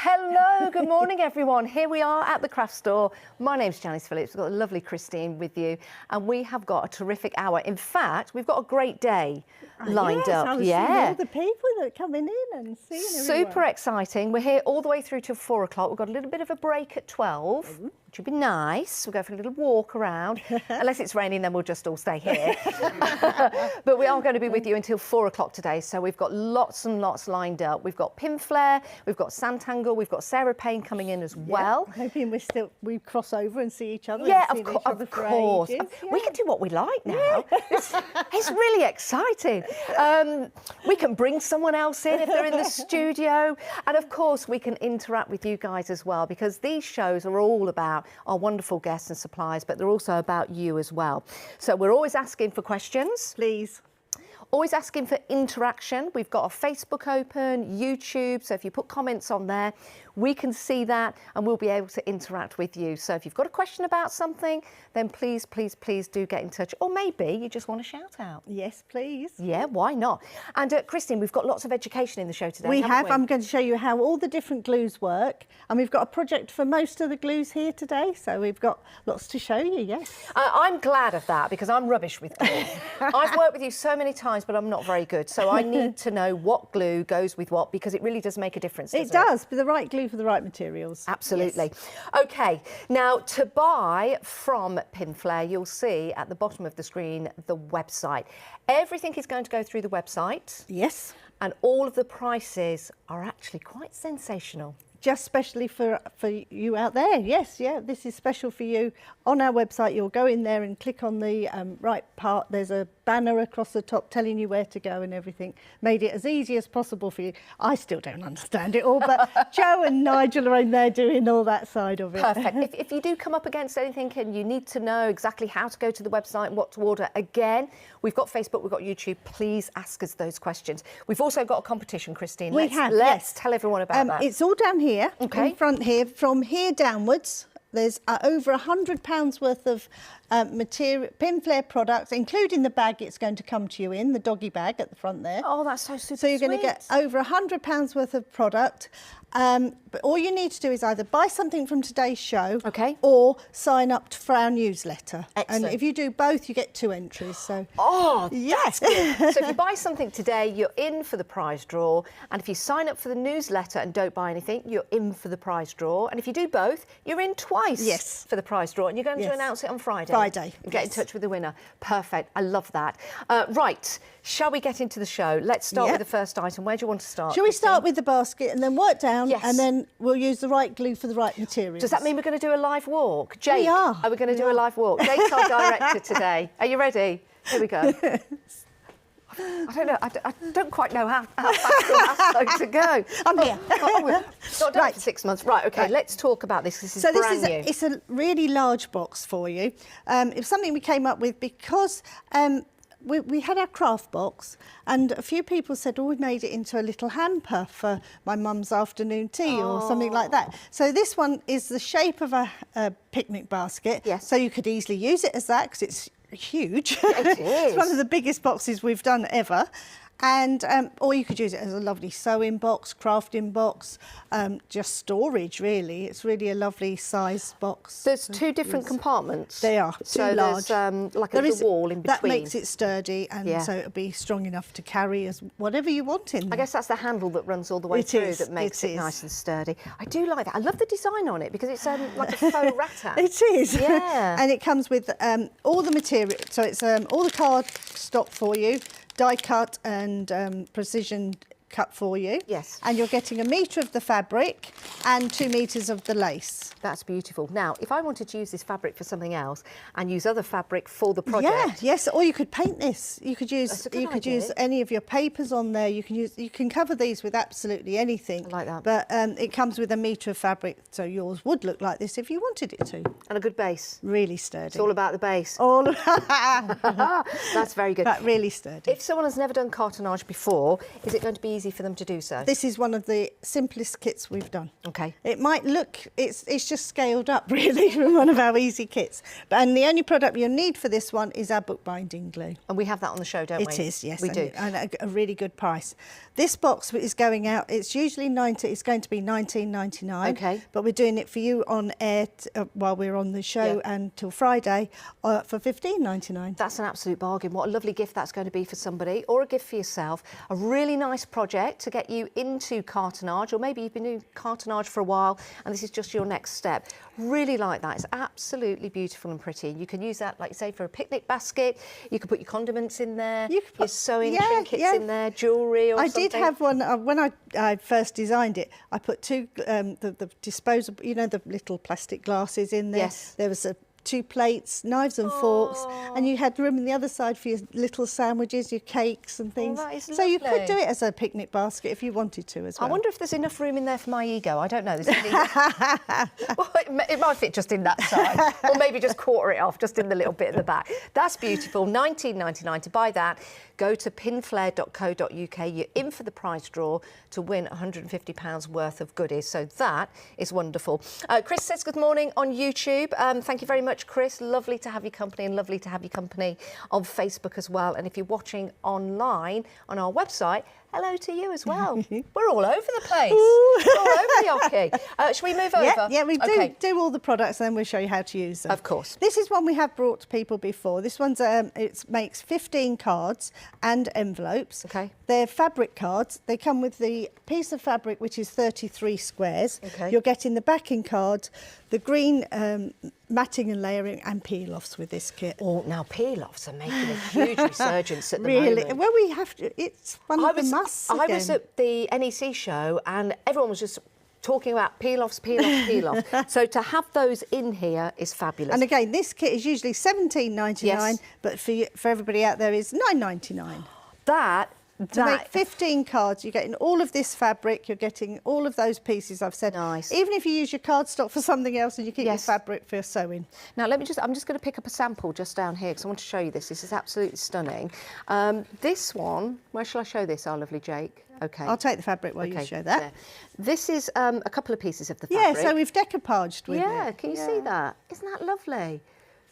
Hello, good morning everyone. Here we are at the craft store. My name's Janice Phillips. We've got the lovely Christine with you and we have got a terrific hour. In fact, we've got a great day lined up. I was seeing all the people that are coming in and seeing everyone. Super exciting. We're here all the way through till 4 o'clock. We've got a little bit of a break at 12, which would be nice. We'll go for a little walk around. Unless it's raining, then we'll just all stay here. But we are going to be with you until 4 o'clock today. So we've got lots and lots lined up. We've got Pinflair, we've got Santangle, we've got Sarah Payne coming in as well. I'm hoping we cross over and see each other. Yeah, and of course. Yeah. We can do what we like now. It's really exciting. We can bring someone else in if they're in the studio. And of course, we can interact with you guys as well, because these shows are all about our wonderful guests and suppliers, but they're also about you as well. So we're always asking for questions. Please. Always asking for interaction. We've got our Facebook open, YouTube, so if you put comments on there, we can see that and we'll be able to interact with you. So if you've got a question about something, then please, please, please do get in touch. Or maybe you just want to shout out. Yes, please. Yeah, why not? And Christine, we've got lots of education in the show today, We haven't have. we? I'm going to show you how all the different glues work. And we've got a project for most of the glues here today. So we've got lots to show you, yes. I'm glad of that because I'm rubbish with glue. I've worked with you so many times, but I'm not very good. So I need to know what glue goes with what, because it really does make a difference. It does, but the right glue for the right materials. Absolutely. Yes. OK, now to buy from Pinflair, you'll see at the bottom of the screen the website. Everything is going to go through the website. Yes. And all of the prices are actually quite sensational. Just specially for you out there. Yes, yeah, this is special for you. On our website, you'll go in there and click on the right part. There's a banner across the top telling you where to go and everything. Made it as easy as possible for you. I still don't understand it all, but Joe and Nigel are in there doing all that side of it. Perfect. If you do come up against anything and you need to know exactly how to go to the website and what to order, again, we've got Facebook, we've got YouTube. Please ask us those questions. We've also got a competition, Christine. Let's tell everyone about that. It's all down here, okay, in front here. From here downwards, there's over £100 worth of material, Pinflair products, including the bag it's going to come to you in, the doggy bag at the front there. Oh, that's so super So you're going to get over £100 worth of product. But all you need to do is either buy something from today's show, okay, or sign up for our newsletter. Excellent. And if you do both, you get 2 entries. So yes. So if you buy something today, you're in for the prize draw. And if you sign up for the newsletter and don't buy anything, you're in for the prize draw. And if you do both, you're in twice for the prize draw. And you're going to announce it on Friday. And get in touch with the winner. Perfect. I love that. Right. Shall we get into the show? Let's start with the first item. Where do you want to start? Shall we start with the basket and then work down? Yes. And then we'll use the right glue for the right materials. Does that mean we're going to do a live walk? Jake, we are. Are we going to do a live walk? Jake's our director today. Are you ready? Here we go. I don't know. I don't quite know how fast or how slow to go. I'm here. Not done it for 6 months. Right, OK, let's talk about this. This is brand new. It's a really large box for you. It's something we came up with because we had our craft box and a few people said, oh, we made it into a little hamper for my mum's afternoon tea or something like that. So this one is the shape of a picnic basket. Yes. So you could easily use it as that because it's huge. It is. It's one of the biggest boxes we've done ever. And or you could use it as a lovely sewing box, crafting box, just storage really. It's really a lovely size box. There's 2 different compartments. They are, so large. There's like a little wall in between. That makes it sturdy and so it'll be strong enough to carry as whatever you want in there. I guess that's the handle that runs all the way through that makes it nice and sturdy. I do like that. I love the design on it because it's like a faux rattan. It is. Yeah. And it comes with all the material. So it's all the card stock for you, die cut and precision cut for you. Yes. And you're getting 1 metre of the fabric and 2 metres of the lace. That's beautiful. Now, if I wanted to use this fabric for something else and use other fabric for the project. Yes, or you could paint this. You could use use any of your papers on there. You can cover these with absolutely anything. I like that. But it comes with 1 metre of fabric, so yours would look like this if you wanted it to. And a good base. Really sturdy. It's all about the base. That's very good. But really sturdy. If someone has never done cartonage before, is it going to be easy for them to do so? This is one of the simplest kits we've done. Okay. It might look, it's just scaled up really from one of our easy kits. And the only product you'll need for this one is our bookbinding glue. And we have that on the show, don't we? It is, yes. We do. And a really good price. This box is going out, it's usually it's going to be $19.99. Okay. But we're doing it for you on air while we're on the show until Friday for $15.99. That's an absolute bargain. What a lovely gift that's going to be for somebody, or a gift for yourself. A really nice project to get you into cartonage, or maybe you've been doing cartonage for a while and this is just your next step. Really like that. It's absolutely beautiful and pretty. You can use that, like you say, for a picnic basket. You can put your condiments in there, You can put your sewing trinkets in there, jewellery or something. I did have one, when I first designed it, I put two, the disposable, you know, the little plastic glasses in there. Yes. There was 2 plates, knives and forks, and you had room on the other side for your little sandwiches, your cakes and things. That is so you lovely. could do it as a picnic basket if you wanted to as well. I wonder if there's enough room in there for my ego. I don't know. Well, it might fit just in that side, or maybe just quarter it off, just in the little bit at the back. That's beautiful. $19.99 to buy that. Go to pinflair.co.uk. You're in for the prize draw to win £150 worth of goodies. So that is wonderful. Chris says good morning on YouTube. Thank you very much, Chris. Lovely to have your company, and lovely to have your company on Facebook as well. And if you're watching online on our website, hello to you as well. We're all over the place. We're all over the hockey. Shall we move over? Yeah, we do all the products, and then we'll show you how to use them. Of course. This is one we have brought to people before. This one's it makes 15 cards and envelopes. Okay. They're fabric cards. They come with the piece of fabric, which is 33 squares. Okay. You're getting the backing cards, the green matting and layering, and peel-offs with this kit. Oh, now peel-offs are making a huge resurgence at the Really? moment. Well, we have to. It's one of the musts again. I was at the NEC show and everyone was just talking about peel-offs, peel-offs, peel-offs. So to have those in here is fabulous. And again, this kit is usually $17.99, Yes. but for everybody out there is $9.99. To make 15 cards, you're getting all of this fabric, you're getting all of those pieces I've said. Nice. Even if you use your cardstock for something else and you keep your Yes. fabric for sewing. Now, I'm just going to pick up a sample just down here because I want to show you this. This is absolutely stunning. This one, where shall I show this, our lovely Jake? Okay. I'll take the fabric while you show that. There. This is a couple of pieces of the Yeah, fabric. so we've decoupaged with it. Yeah, can you see that? Isn't that lovely?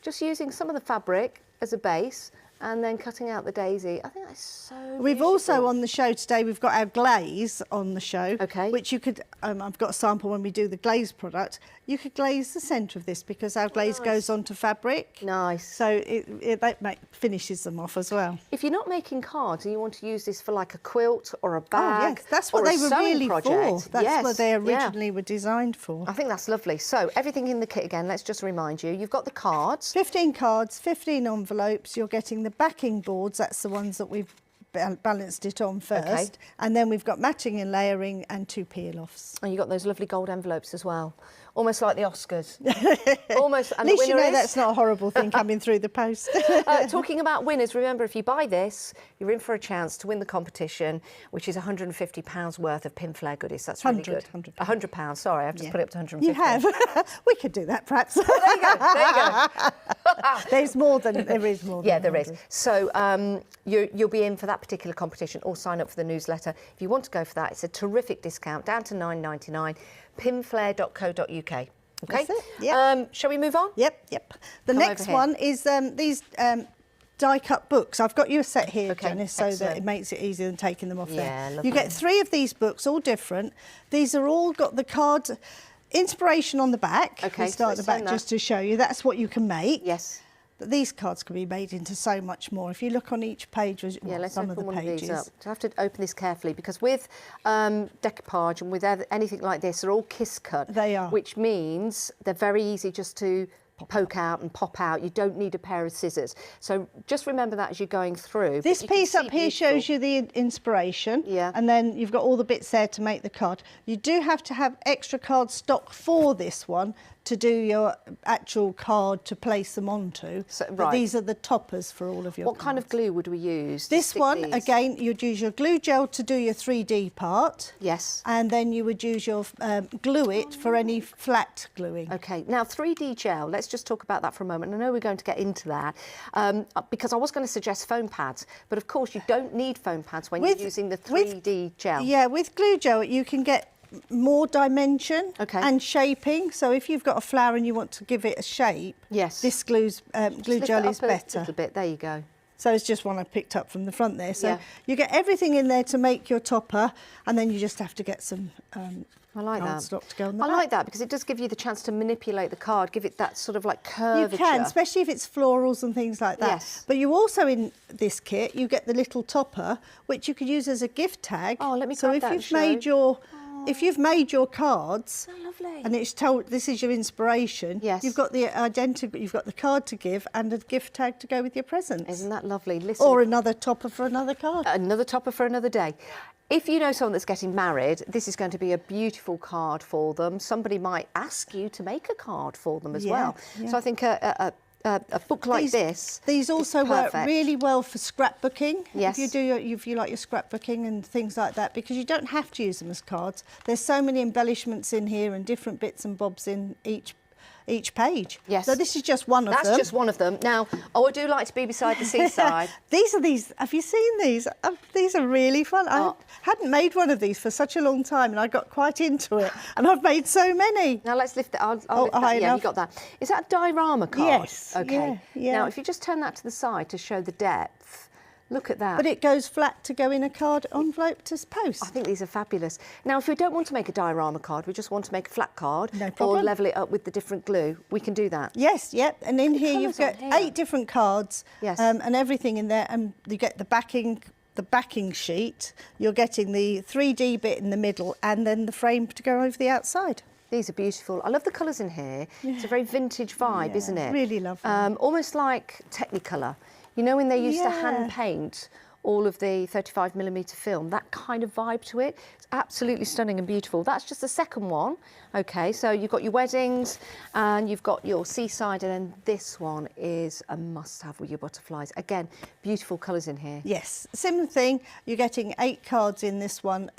Just using some of the fabric as a base and then cutting out the daisy. I think that's so We've beautiful. also on the show today, we've got our glaze on the show. Okay. Which you could, I've got a sample when we do the glaze product. You could glaze the centre of this because our glaze goes onto fabric. Nice. So that finishes them off as well. If you're not making cards and you want to use this for like a quilt or a bag, Oh, yes, that's what or a they were sewing really project, for. That's yes, what they yeah. originally were designed for. I think that's lovely. So everything in the kit again, let's just remind you, you've got the cards. 15 cards, 15 envelopes. You're getting the backing boards. That's the ones that we've balanced it on first. Okay. And then we've got matching and layering and 2 peel-offs. And you've got those lovely gold envelopes as well. Almost like the Oscars. Almost. And At least the you winner know is... that's not a horrible thing coming through the post. Talking about winners, remember, if you buy this, you're in for a chance to win the competition, which is £150 worth of Pinflair goodies. That's really good. £100. Sorry, I've just put it up to 150. You have. We could do that, perhaps. There you go. There you go. There is more than 100. Yeah, there is. So you'll be in for that particular competition, or sign up for the newsletter. If you want to go for that, it's a terrific discount, down to $9.99, pinflair.co.uk. Okay? That's it, yep. Shall we move on? Yep. The Come next over here. one is these die-cut books. I've got you a set here, Okay, Janice, so that excellent. it makes it easier than taking them off Yeah, there. lovely. You get 3 of these books, all different. These are all got the card inspiration on the back. Okay, We start so at the let's back turn just to show you. That's what you can make. Yes. But these cards can be made into so much more. If you look on each page, Yeah, let's some open of the one pages. of these up. I have to open this carefully because with decoupage and with anything like this, they're all kiss cut. They are. Which means they're very easy just to poke out and pop out. You don't need a pair of scissors. So just remember that as you're going through. This piece up here shows you the inspiration. Yeah. And then you've got all the bits there to make the card. You do have to have extra card stock for this one to do your actual card to place them onto. So, But right. these are the toppers for all of your What kind of cards. glue would we use? to This stick one, these? again, you'd use your glue gel to do your 3D part. Yes. And then you would use your glue it for any flat gluing. Okay, now 3D gel, let's let's just talk about that for a moment. I know we're going to get into that because I was going to suggest foam pads, but of course you don't need foam pads when you're using the 3D gel. Yeah, with glue gel you can get more dimension and shaping. So if you've got a flower and you want to give it a shape, this glue gel is better. A little bit. There you go. So it's just one I picked up from the front there. So you get everything in there to make your topper, and then you just have to get some I like cardstock to go on the I back. like that because it does give you the chance to manipulate the card, give it that sort of like curvature. You can, especially if it's florals and things like that. Yes. But you also, in this kit, you get the little topper, which you could use as a gift tag. Oh, let me grab that and show. If you've made your cards, lovely. and it's told this is your inspiration, you've got the you've got the card to give and a gift tag to go with your presents. Isn't that lovely? Listen, or another topper for another card. Another topper for another day. If you know someone that's getting married, this is going to be a beautiful card for them. Somebody might ask you to make a card for them as well. Yeah. So I think a book like this. These also work really well for scrapbooking. Yes. If you like your scrapbooking and things like that, because you don't have to use them as cards. There's so many embellishments in here and different bits and bobs in each page. Yes. So this is just one of them. That's just one of them. Now, I do like to be beside the seaside. These. Have you seen these? These are really fun. I hadn't made one of these for such a long time, and I got quite into it. And I've made so many. Now let's lift it. I'll lift that. Yeah, you got that. Is that a diorama card? Yes. Okay. Yeah. Now, if you just turn that to the side to show the depth. Look at that. But it goes flat to go in a card envelope to post. I think these are fabulous. Now, if we don't want to make a diorama card, we just want to make a flat card or level it up with the different glue, we can do that. Yes, yep. And in here you've got 8 different cards and everything in there. And you get the backing sheet. You're getting the 3D bit in the middle and then the frame to go over the outside. These are beautiful. I love the colours in here. It's a very vintage vibe, isn't it? Really lovely. Almost like Technicolor. You know when they used to hand paint all of the 35mm film, that kind of vibe to it. It's absolutely stunning and beautiful. That's just the second one. Okay, so you've got your weddings and you've got your seaside, and then this one is a must-have with your butterflies. Again, beautiful colours in here. Yes, similar thing. You're getting 8 cards in this one,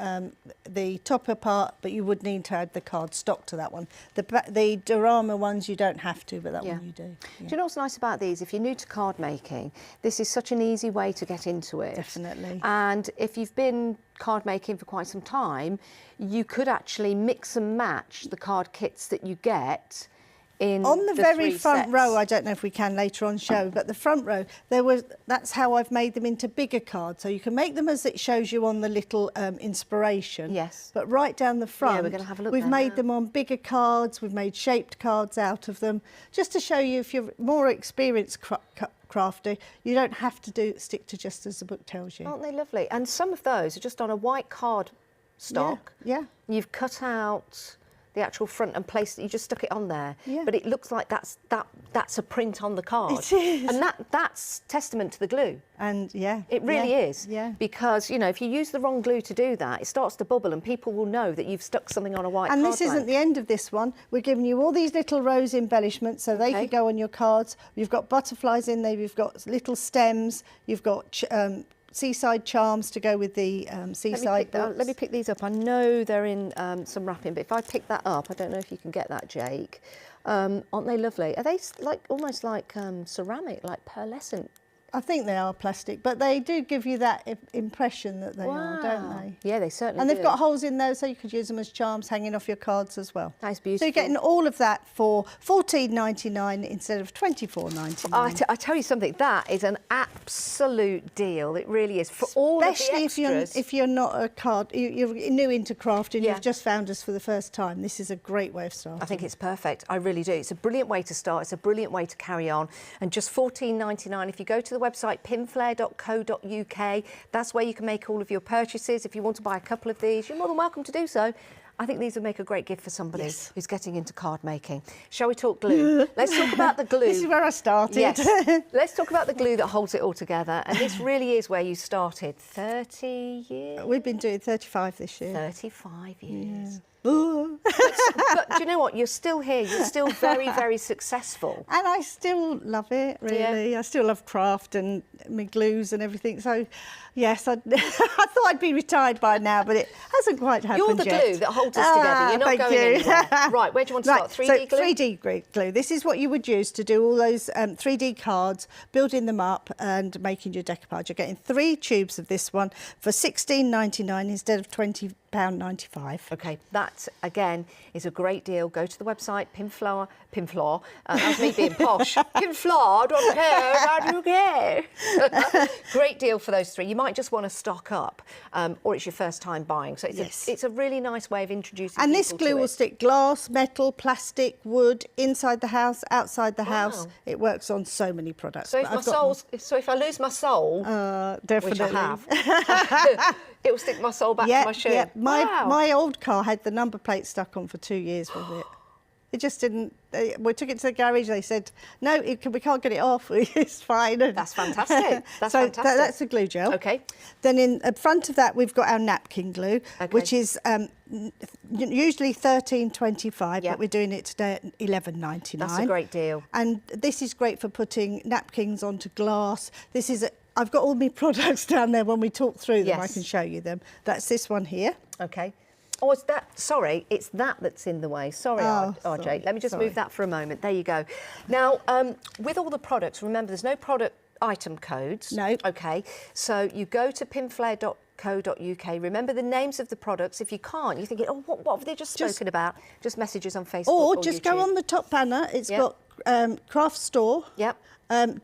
the topper part, but you would need to add the card stock to that one. The diorama ones you don't have to, but that one you do. Do you know what's nice about these? If you're new to card making, this is such an easy way to get into it. Definitely. And if you've been card making for quite some time, you could actually mix and match the card kits that you get in on the very front sets. row. I don't know if we can later on show, but the front row, that's how I've made them into bigger cards. So you can make them as it shows you on the little inspiration. Yes. But right down the front, we're going to have a look. We've made them on bigger cards. We've made shaped cards out of them, just to show you if you're more experienced crafter, you don't have to stick to just as the book tells you. Aren't they lovely? And some of those are just on a white card stock. Yeah. You've cut out the actual front and placed it. You just stuck it on there, but it looks like that's a print on the card. It is, and that's testament to the glue. And it really is. Yeah. Because if you use the wrong glue to do that, it starts to bubble, and people will know that you've stuck something on a white card. And this isn't the end of this one. We're giving you all these little rose embellishments, so they could go on your cards. You've got butterflies in there. You've got little stems. You've got seaside charms to go with the seaside books. Let me pick these up. I know they're in some wrapping, but if I pick that up, I don't know if you can get that, Jake. Aren't they lovely? Are they almost like ceramic, like pearlescent? I think they are plastic, but they do give you that impression that they are, don't they? Yeah, they certainly do. And they've got holes in those, so you could use them as charms hanging off your cards as well. That's beautiful. So you're getting all of that for $14.99 instead of $24.99. I tell you something, that is an absolute deal. It really is. For all of the extras. Especially if you're not you're new into crafting, you've just found us for the first time. This is a great way of starting. I think it's perfect. I really do. It's a brilliant way to start. It's a brilliant way to carry on. And just $14.99. If you go to the website pinflair.co.uk, that's where you can make all of your purchases. If you want to buy a couple of these, you're more than welcome to do so. I think these would make a great gift for somebody who's getting into card making. Shall we talk glue? Let's talk about the glue. This is where I started. Yes. Let's talk about the glue that holds it all together. And this really is where you started. 30 years? We've been doing 35 this year. 35 years. Yeah. But do you know what? You're still here. You're still very, very successful. And I still love it, really. I still love craft and my glues and everything. So, yes, I thought I'd be retired by now, but it hasn't quite happened You're the yet. glue that holds us together. You're not going anywhere. Right, where do you want to start? 3D glue? 3D glue. This is what you would use to do all those 3D cards, building them up and making your decoupage. You're getting 3 tubes of this one for £16.99 instead of £20.95. OK, that, again, is a great deal. Go to the website, Pinflair. That's me being posh. Pinflair.co.uk. Great deal for those 3. You might just want to stock up, or it's your first time buying. So it's a really nice way of introducing And people this glue to will it. stick glass, metal, plastic, wood, inside the house, outside the house. It works on so many products. So if I lose my soul, definitely. which I have, it will stick my soul back to my shoe. Yeah. Wow. My old car had the number plate stuck on for 2 years with it. It just didn't. We took it to the garage. They said, no, we can't get it off. It's fine. That's fantastic. That's fantastic. That's the glue gel. OK. Then in front of that, we've got our napkin glue, which is usually £13.25, but we're doing it today at £11.99. That's a great deal. And this is great for putting napkins onto glass. This is I've got all my products down there. When we talk through them, I can show you them. That's this one here. OK. Oh, it's that. Sorry, it's that's in the way. Sorry, RJ. Let me just move that for a moment. There you go. Now, with all the products, remember, there's no product item codes. No. OK. So you go to pinflair.co.uk. Remember the names of the products. If you can't, you're thinking, oh, what have they just spoken about? Just message us on Facebook or just YouTube. go on the top banner. It's got craft store. Yep.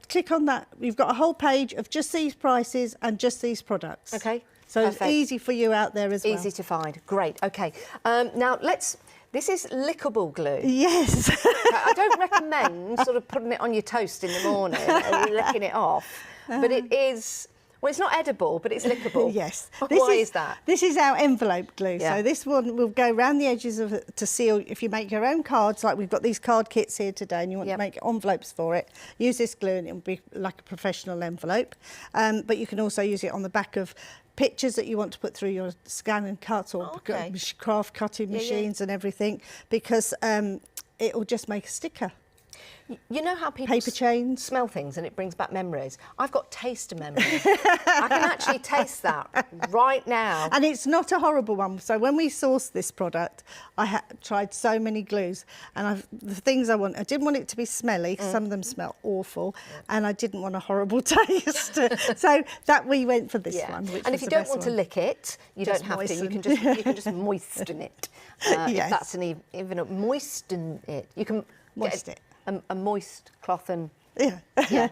Click on that. You've got a whole page of just these prices and just these products. OK. So Perfect. It's easy for you out there as well. Easy to find. Great. OK. Now, this is lickable glue. Yes. I don't recommend sort of putting it on your toast in the morning and licking it off. But it is... Well, it's not edible, but it's lickable. Yes. Why is that? This is our envelope glue. Yeah. So this one will go around the edges of it to seal. If you make your own cards, like we've got these card kits here today, and you want to make envelopes for it, use this glue and it'll be like a professional envelope. But you can also use it on the back of pictures that you want to put through your scan and cut or craft cutting machines and everything, because it will just make a sticker. You know how people paper chains smell things and it brings back memories? I've got taste memory. I can actually taste that right now. And it's not a horrible one. So when we sourced this product, I tried so many glues, and the things I didn't want it to be smelly, because some of them smell awful, and I didn't want a horrible taste. So that we went for this one. Which and if you don't want to lick it, you don't have to. You can just moisten it. If that's even moisten it. You can moisten it. A moist cloth and... You know what I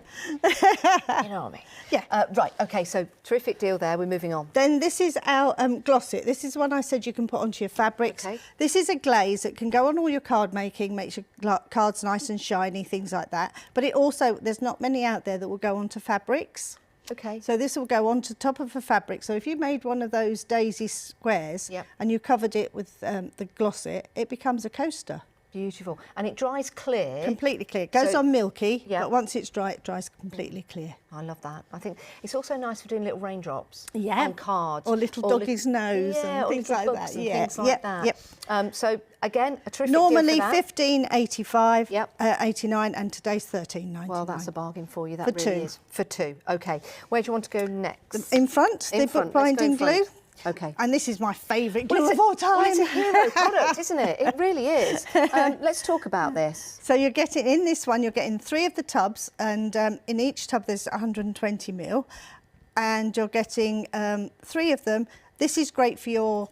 mean? Yeah. Right, OK, so terrific deal there. We're moving on. Then this is our gloss it. This is one I said you can put onto your fabrics. Okay. This is a glaze that can go on all your card making, makes your cards nice and shiny, things like that. But it also, there's not many out there that will go onto fabrics. OK. So this will go on to top of a fabric. So if you made one of those daisy squares and you covered it with the gloss it becomes a coaster. Beautiful. And it dries clear. Completely clear. It goes on milky, but once it's dry, it dries completely clear. I love that. I think it's also nice for doing little raindrops on cards. Or little doggy's nose and things like that. Things like that. So, again, a terrific normally deal for that. £15.85, £89, and today's £13.99. Well, that's a bargain for you. That really is. For two. OK. Where do you want to go next? In front, the book binding glue. OK. And this is my favourite glue of all time. Well, it's a hero product, isn't it? It really is. Let's talk about this. So you're getting, in this one, you're getting 3 of the tubs, and in each tub there's 120ml, and you're getting 3 of them. This is great for your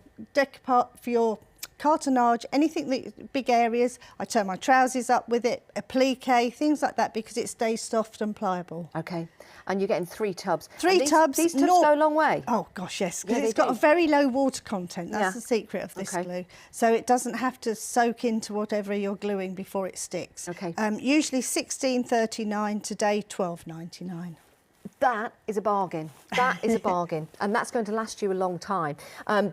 cartonage, anything that big areas. I turn my trousers up with it, applique, things like that, because it stays soft and pliable. OK. And you're getting 3 tubs. 3 tubs. These tubs go a long way. Oh, gosh, yes. Because it's got a very low water content. That's the secret of this glue. So it doesn't have to soak into whatever you're gluing before it sticks. OK. Usually £16.39, today £12.99. That is a bargain. That is a bargain. And that's going to last you a long time.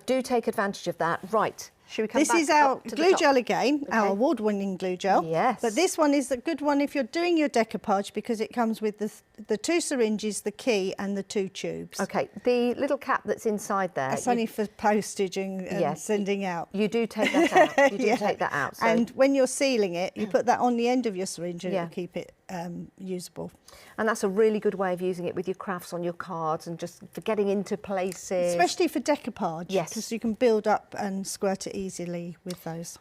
Do take advantage of that. Right. Should we come This back is our up to the glue top? gel again, Okay. our award-winning glue gel. Yes. But this one is a good one if you're doing your decoupage because it comes with the 2 syringes, the key and the 2 tubes. Okay, the little cap that's inside there. That's only for postage and sending out. You do take that out. You do take that out. So. And when you're sealing it, you put that on the end of your syringe and it'll keep it usable. And that's a really good way of using it with your crafts on your cards and just for getting into places. Especially for decoupage. Yes. Because you can build up and squirt it easily with those.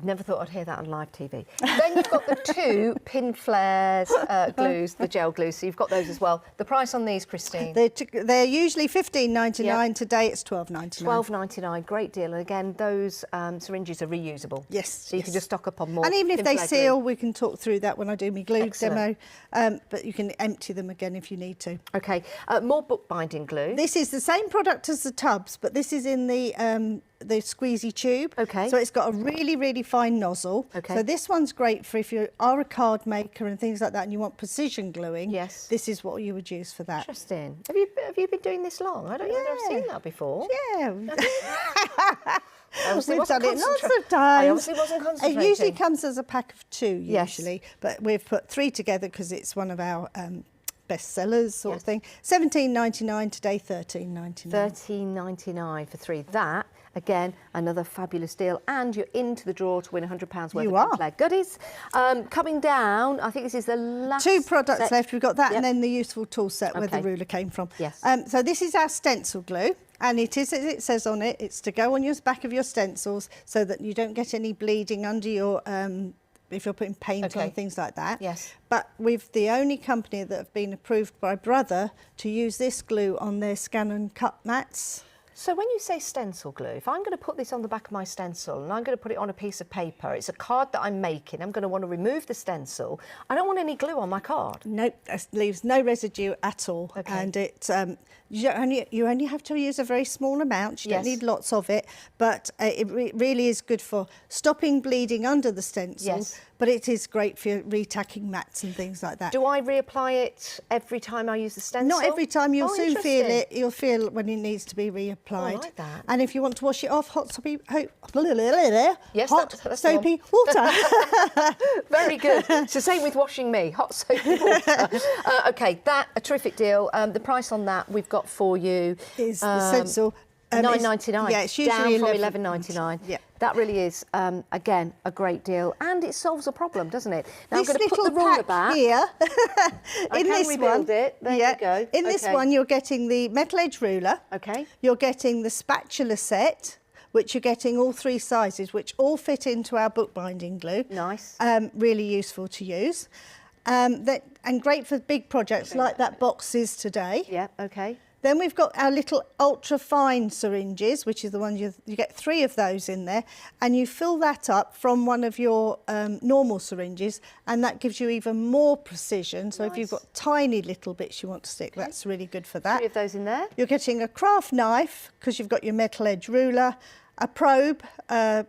Never thought I'd hear that on live TV. Then you've got the 2 Pinflairs glues, the gel glues, so you've got those as well. The price on these, Christine? They're usually $15.99. Today it's $12.99. $12.99, great deal. And again, those syringes are reusable. Yes. So you can just stock up on more. And even if they Pinflair seal, glue. we can talk through that when I do my glue Excellent. demo. But you can empty them again if you need to. Okay, more bookbinding glue. This is the same product as the tubs, but this is in the squeezy tube. Okay. So it's got a really, really fine nozzle. Okay. So this one's great for if you are a card maker and things like that and you want precision gluing. Yes. This is what you would use for that. Interesting. Have you been doing this long? I don't know if I've seen that before. Yeah. Obviously We've done it lots of times. I obviously wasn't concentrating. It usually comes as a pack of 2, Yes. usually. But we've put 3 together because it's one of our best sellers sort of Yes. thing. $17.99 today, $13.99. $13.99 for 3. That, again, another fabulous deal. And you're into the draw to win £100 worth You of are. Pinflair goodies. Coming down, I think this is the last 2 products set. left. We've got that Yep. and then the useful tool set where the Okay. ruler came from. Yes. So this is our stencil glue. And it is, as it says on it, it's to go on your back of your stencils so that you don't get any bleeding under your, if you're putting paint on, things like that. Yes. But we've the only company that have been approved by Brother to use this glue on their scan and cut mats. So when you say stencil glue, if I'm going to put this on the back of my stencil and I'm going to put it on a piece of paper, it's a card that I'm making, I'm going to want to remove the stencil. I don't want any glue on my card. Nope, that leaves no residue at all. Okay. And it you only have to use a very small amount. You don't need lots of it, but it really is good for stopping bleeding under the stencil. Yes. But it is great for retacking mats and things like that. Do I reapply it every time I use the stencil? Not every time. You'll soon feel interesting. it. You'll feel when it needs to be reapplied. Oh, I like that. And if you want to wash it off, hot soapy, Yes, hot that's the soapy water. Very good. It's the same with washing me, hot soapy water. Okay, that a terrific deal. The price on that we've got for you is the stencil. $9.99. Yeah, it's usually down from $11.99. Yeah. That really is, again, a great deal, and it solves a problem, doesn't it? Now This I'm going to put the little ruler pack back. here, I in can this rebuild one, it. There you go. In this one, you're getting the metal edge ruler. Okay. You're getting the spatula set, which you're getting all 3 sizes, which all fit into our bookbinding glue. Nice. Really useful to use. And great for big projects like that box is today. Yeah. Okay. Then we've got our little ultra fine syringes, which is the ones you get 3 of those in there, and you fill that up from one of your normal syringes, and that gives you even more precision. So if you've got tiny little bits you want to stick, that's really good for that. 3 of those in there. You're getting a craft knife because you've got your metal edge ruler, a probe, a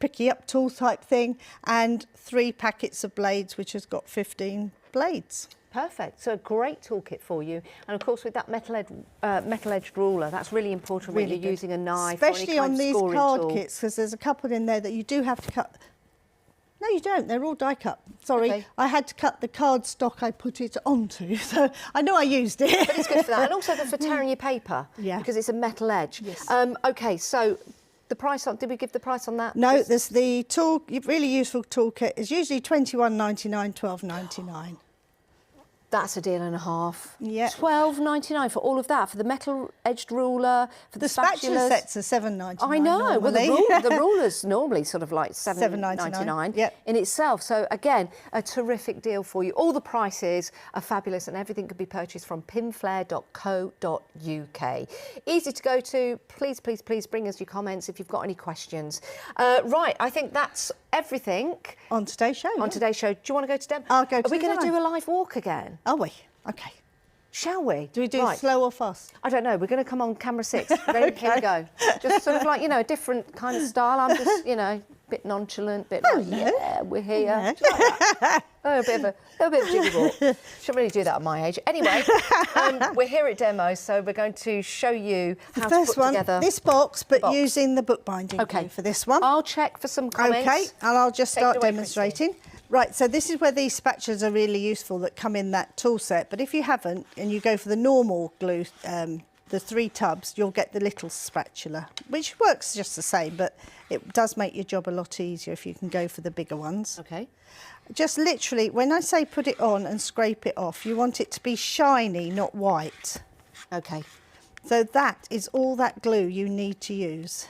picky up tool type thing, and 3 packets of blades, which has got 15 blades. Perfect. So a great toolkit for you. And of course, with that metal-edged ruler, that's really important when you're using a knife especially or any kind on of these scoring card tool. kits, because there's a couple in there that you do have to cut. No, you don't. They're all die cut. Sorry, Okay. I had to cut the card stock I put it onto, so I know I used it. But it's good for that, and also for tearing your paper. Yeah. Because it's a metal edge. Yes. Okay, so the price on, did we give the price on that? No, there's the tool, really useful toolkit. It's usually $21.99, $12.99. That's a deal and a half. Yeah. $12.99 for all of that, for the metal-edged ruler, for the spatula spatulas. sets are $7.99. I know. Well, normally. the ruler's normally sort of like $7.99 Yep. in itself. So again, a terrific deal for you. All the prices are fabulous, and everything can be purchased from pinflair.co.uk. Easy to go to. Please, please, please bring us your comments if you've got any questions. Right, I think that's everything On today's show. on today's show. Do you want to go to Dem? I'll go to Are we the going to demo. do a live walk again? Are we? Okay. Shall we? Do we do Right. slow or fast? I don't know. We're going to come on camera 6. Ready? Here we go. Just sort of like, you know, a different kind of style. I'm just, you know, bit nonchalant, bit Hello. like, yeah, we're here. Hello. Do you like that? A little bit of jiggy walk. Shouldn't really do that at my age. Anyway, we're here at demo, so we're going to show you how to put together this box, but using the bookbinding glue for this one. I'll check for some comments. Okay, and I'll just start away, demonstrating. Right, so this is where these spatulas are really useful that come in that tool set. But if you haven't, and you go for the normal glue, the 3 tubs, you'll get the little spatula, which works just the same, but it does make your job a lot easier if you can go for the bigger ones. Okay. Just literally, when I say put it on and scrape it off, you want it to be shiny, not white. Okay. So that is all that glue you need to use.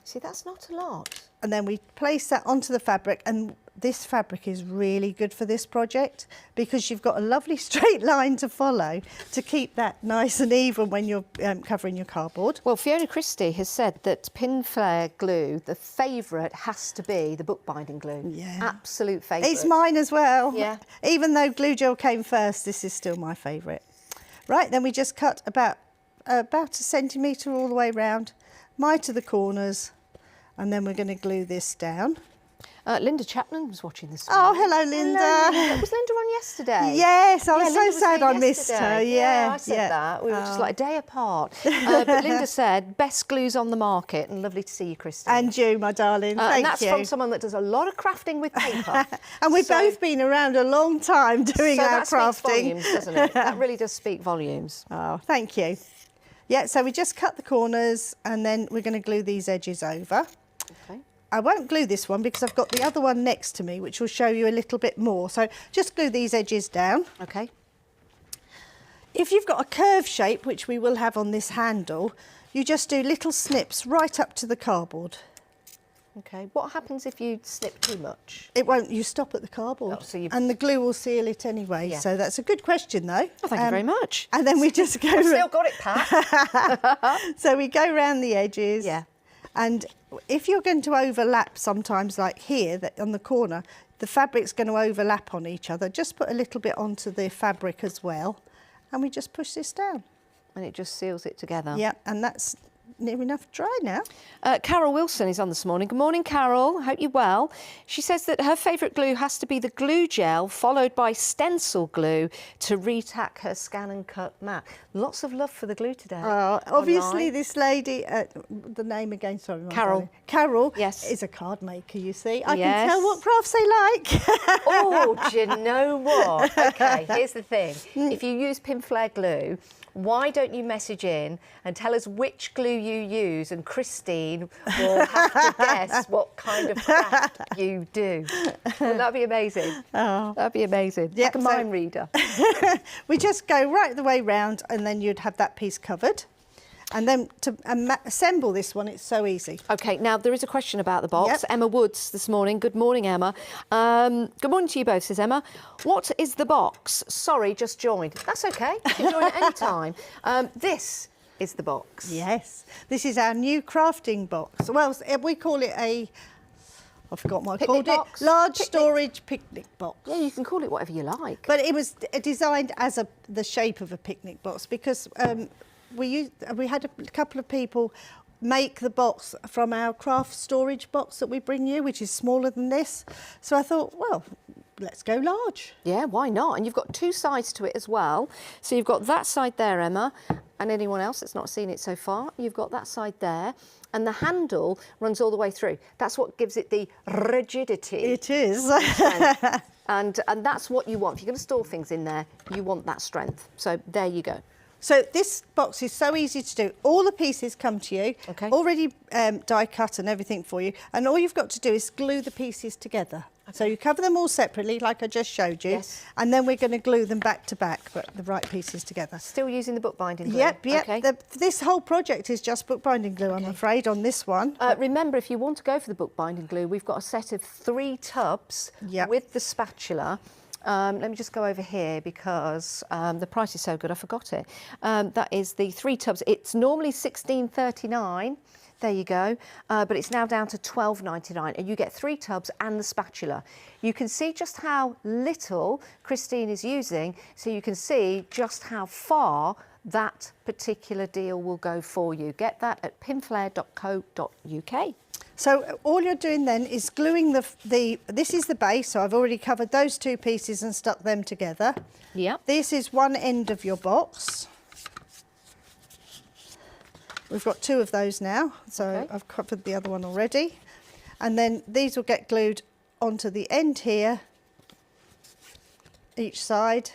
See, that's not a lot. And then we place that onto the fabric, and this fabric is really good for this project because you've got a lovely straight line to follow to keep that nice and even when you're covering your cardboard. Well, Fiona Christie has said that Pinflair glue, the favourite has to be the bookbinding glue. Yeah. Absolute favourite. It's mine as well. Yeah. Even though glue gel came first, this is still my favourite. Right, then we just cut about a centimetre all the way round, to the corners, and then we're going to glue this down. Linda Chapman was watching this Oh, morning. hello, Linda. Hello, Linda. Was Linda on yesterday? Yes, I was Linda so sad here I missed yesterday. her. Yeah, I said that. We were just like a day apart. But Linda said, best glues on the market, and lovely to see you, Christine. And you, my darling. Thank and that's you. from someone that does a lot of crafting with paper. And we've both been around a long time doing our that crafting. speaks volumes, doesn't it? That really does speak volumes. Oh, thank you. Yeah, so we just cut the corners and then we're going to glue these edges over. Okay. I won't glue this one because I've got the other one next to me, which will show you a little bit more. So just glue these edges down. Okay. If you've got a curve shape, which we will have on this handle, you just do little snips right up to the cardboard. Okay. What happens if you snip too much? It won't. You stop at the cardboard, Oh, so and the glue will seal it anyway. Yeah. So that's a good question, though. Oh, thank you very much. And then we just go. I've still got it, Pat. So we go around the edges. Yeah. And if you're going to overlap sometimes, like here, on the corner, the fabric's going to overlap on each other. Just put a little bit onto the fabric as well, and we just push this down. And it just seals it together. Yeah, and that's near enough dry now. Carol Wilson is on this morning. Good morning, Carol. Hope you're well. She says that her favourite glue has to be the glue gel, followed by stencil glue to retack her scan and cut mat. Lots of love for the glue today. Obviously, online. this lady, the name again, sorry. my Carol. darling. Carol Yes. is a card maker, you see. I Yes. can tell what crafts they like. Oh, do you know what? Okay, here's the thing. If you use Pinflair glue, why don't you message in and tell us which glue you use, and Christine will have to guess what kind of craft you do. Wouldn't that be amazing? Oh. That'd be amazing. Yep, Like a mind reader. We just go right the way round, and then you'd have that piece covered. And then to assemble this one, it's so easy. OK, now there is a question about the box. Yep. Emma Woods this morning. Good morning, Emma. Good morning to you both, says Emma. What is the box? Sorry, just joined. That's OK. You can join at any time. This is the box. Yes, this is our new crafting box. Well, we call it I forgot what I called box? it. Large Picnic. storage picnic box. Yeah, you can call it whatever you like. But it was designed as the shape of a picnic box because we had a couple of people make the box from our craft storage box that we bring you, which is smaller than this. So I thought, well, let's go large. Yeah, why not? And you've got 2 sides to it as well. So you've got that side there, Emma, and anyone else that's not seen it so far, you've got that side there, and the handle runs all the way through. That's what gives it the rigidity. It is. and that's what you want. If you're going to store things in there, you want that strength. So there you go. So this box is so easy to do. All the pieces come to you, Okay. already die cut and everything for you, and all you've got to do is glue the pieces together. Okay. So you cover them all separately, like I just showed you, Yes. and then we're going to glue them back to back, but the right pieces together. Still using the bookbinding glue? Yep. Okay. This whole project is just bookbinding glue, I'm afraid, on this one. Remember, if you want to go for the bookbinding glue, we've got a set of 3 tubs Yep. with the spatula. Let me just go over here because the price is so good, I forgot it. That is the 3 tubs. It's normally $16.39. There you go. But it's now down to $12.99, and you get 3 tubs and the spatula. You can see just how little Christine is using, so you can see just how far that particular deal will go for you. Get that at pinflair.co.uk. So all you're doing then is gluing this is the base, so I've already covered those 2 pieces and stuck them together. Yep. This is one end of your box. We've got 2 of those now, so I've covered the other one already. And then these will get glued onto the end here, each side.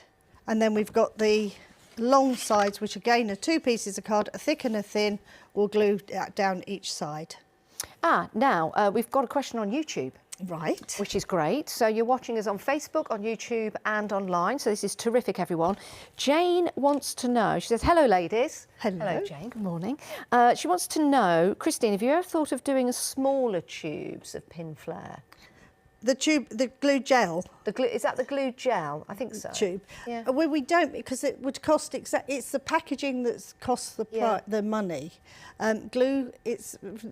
And then we've got the long sides, which again are 2 pieces of card, a thick and a thin, will glue down each side. Now we've got a question on YouTube. Right. Which is great. So you're watching us on Facebook, on YouTube and online. So this is terrific, everyone. Jane wants to know, she says, hello, ladies. Hello. Hello, Jane. Good morning. She wants to know, Christine, have you ever thought of doing a smaller tubes of Pinflair? The tube, the glue gel. The glue, is that the glue gel? I think so. Tube. Yeah. Well, we don't, because it would cost it's the packaging that costs the money. Glue, it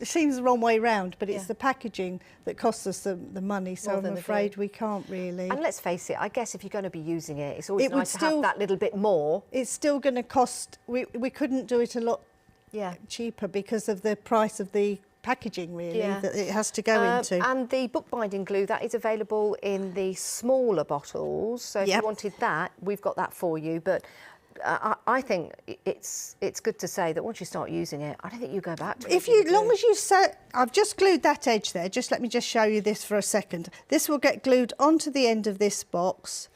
seems the wrong way round, but it's the packaging that costs us the money. So I'm afraid we can't really. And let's face it, I guess if you're going to be using it, it's always nice to have that little bit more. It's still going to cost. We couldn't do it a lot cheaper because of the price of the packaging, really, that it has to go into. And the bookbinding glue, that is available in the smaller bottles. So if you wanted that, we've got that for you. But I think it's good to say that once you start using it, I don't think you go back to it. As long as you set, I've just glued that edge there. Just let me just show you this for a second. This will get glued onto the end of this box,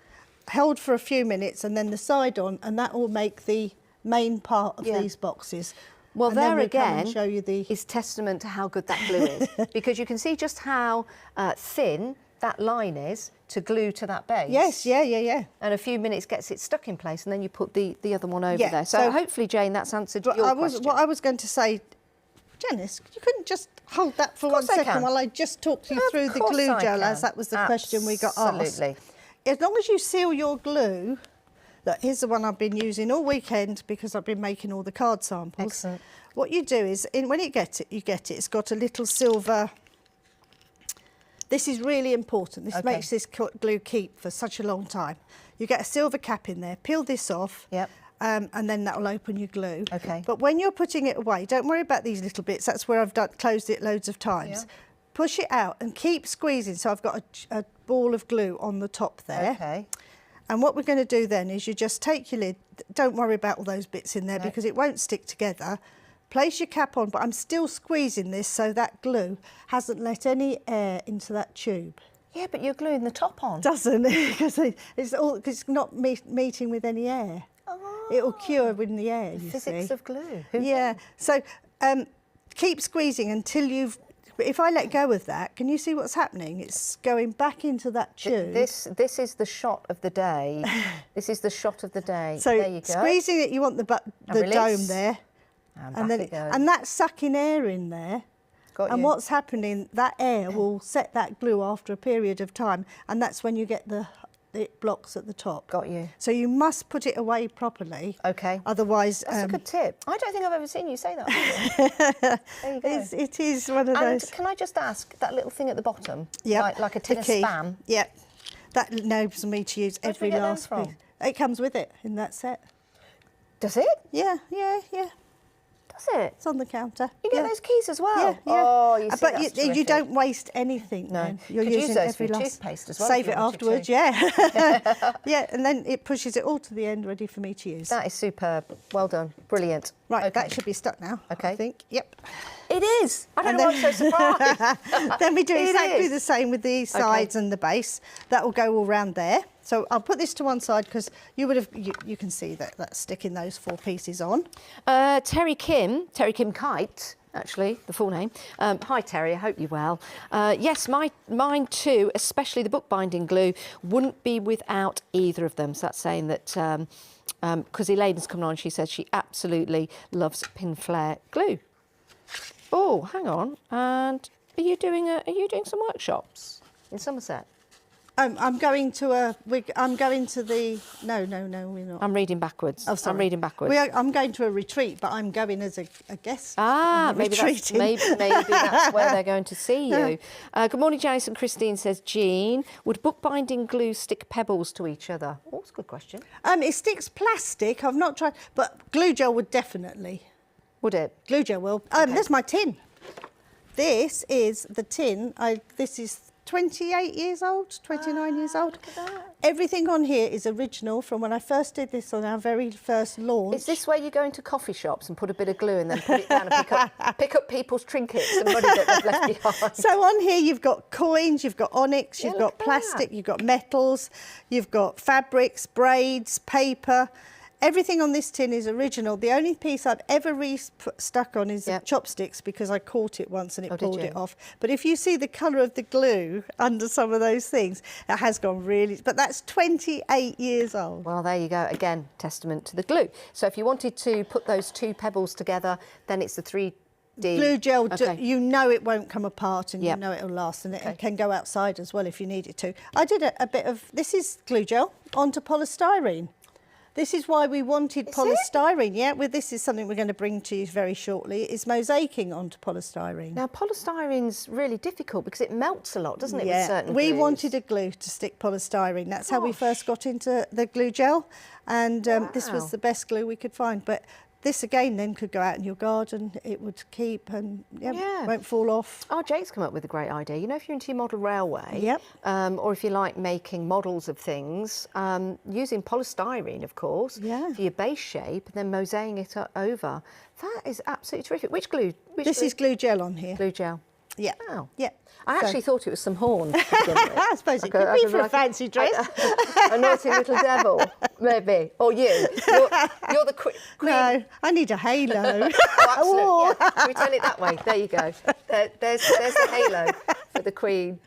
held for a few minutes, and then the side on, and that will make the main part of these boxes. Well, and there again show you is testament to how good that glue is, because you can see just how thin that line is to glue to that base. Yes, yeah. And a few minutes gets it stuck in place, and then you put the other one over there. So hopefully, Jane, that's answered your question. What I was going to say, Janice, you couldn't just hold that for 1 second while I just talked you through the glue gel, as that was the question we got asked. Absolutely. As long as you seal your glue. Look, here's the one I've been using all weekend because I've been making all the card samples. Excellent. What you do is, when you get it, it's got a little silver. This is really important. This makes this glue keep for such a long time. You get a silver cap in there, peel this off, and then that will open your glue. Okay. But when you're putting it away, don't worry about these little bits. That's where I've closed it loads of times. Yeah. Push it out and keep squeezing. So I've got a ball of glue on the top there. Okay. And what we're going to do then is you just take your lid, don't worry about all those bits in there because it won't stick together. Place your cap on, but I'm still squeezing this so that glue hasn't let any air into that tube. Yeah, but you're gluing the top on. Doesn't, because it's not meeting with any air. Oh. It'll cure with the air, you see. Physics of glue. So keep squeezing until you've. But if I let go of that, can you see what's happening? It's going back into that tube. This is the shot of the day. This is the shot of the day. So there you go. Squeezing it, you want the dome there, and that's sucking air in there. And what's happening? That air will set that glue after a period of time, and that's when you get the blocks at the top. Got you. So you must put it away properly. Okay. Otherwise, that's a good tip. I don't think I've ever seen you say that. There you go. It is one of those. And can I just ask, that little thing at the bottom, like a tin of key. Spam? Yep. That enables me to use every last piece. It comes with it in that set. Does it? Yeah. Does it? It's on the counter. You get those keys as well? Yeah. Oh, you see, but you don't waste anything. No. Then. You're Could using use those every for last. Toothpaste as well. Save it afterwards, yeah, and then it pushes it all to the end, ready for me to use. That is superb. Well done. Brilliant. Right, that should be stuck now. Okay. I think. Yep. It is. I don't know why I'm so surprised. Then we do exactly the same with the sides and the base. That will go all round there. So I'll put this to one side because you can see that's sticking those 4 pieces on. Terry Kim Kite, actually, the full name. Hi Terry, I hope you're well. Yes, mine too, especially the bookbinding glue, wouldn't be without either of them. So that's saying that because Elaine's coming on, she says she absolutely loves Pinflair glue. Oh, hang on. And are you doing some workshops in Somerset? I'm going to the. No, we're not. I'm reading backwards. Oh, sorry. I'm reading backwards. I'm going to a retreat, but I'm going as a guest. Maybe that's where they're going to see you. Good morning, Janice and Christine, says Jean. Would bookbinding glue stick pebbles to each other? Oh, that's a good question. It sticks plastic. I've not tried, but glue gel would definitely. Would it? Glue gel will. There's my tin. This is the tin. This is 28 years old, 29 years old. Look at that. Everything on here is original from when I first did this on our very first launch. Is this where you go into coffee shops and put a bit of glue and then put it down and pick up people's trinkets and money that they've left behind? So on here you've got coins, you've got onyx, Yeah, you've look got at plastic, that. you've got metals, you've got fabrics, braids, paper. Everything on this tin is original. The only piece I've ever stuck on is the chopsticks because I caught it once and it pulled it off. But if you see the colour of the glue under some of those things, it has gone really... But that's 28 years old. Well, there you go. Again, testament to the glue. So if you wanted to put those two pebbles together, then it's the 3D... Glue gel, Okay. you know it won't come apart and you know it'll last, and it can go outside as well if you need it to. I did a bit of... This is glue gel onto polystyrene. This is why we wanted polystyrene. Yeah, well, this is something we're going to bring to you very shortly, is mosaicing onto polystyrene. Now, polystyrene's really difficult because it melts a lot, doesn't it, with Yeah, certain we glues? wanted a glue to stick polystyrene. That's how we first got into the glue gel, and this was the best glue we could find. But this again then could go out in your garden, it would keep and won't fall off. Oh, Jake's come up with a great idea. You know, if you're into your model railway, or if you like making models of things, using polystyrene, of course, for your base shape, and then mosaicing it over. That is absolutely terrific. Which glue? This is glue gel on here. Glue gel. Yeah. Wow. Yeah. I actually thought it was some horn. To begin with. I suppose it could be for a fancy dress. A naughty little devil, maybe. Or you. You're the queen. No, I need a halo. Oh, absolutely. Yeah. Should we turn it that way? There you go. There's the halo for the queen.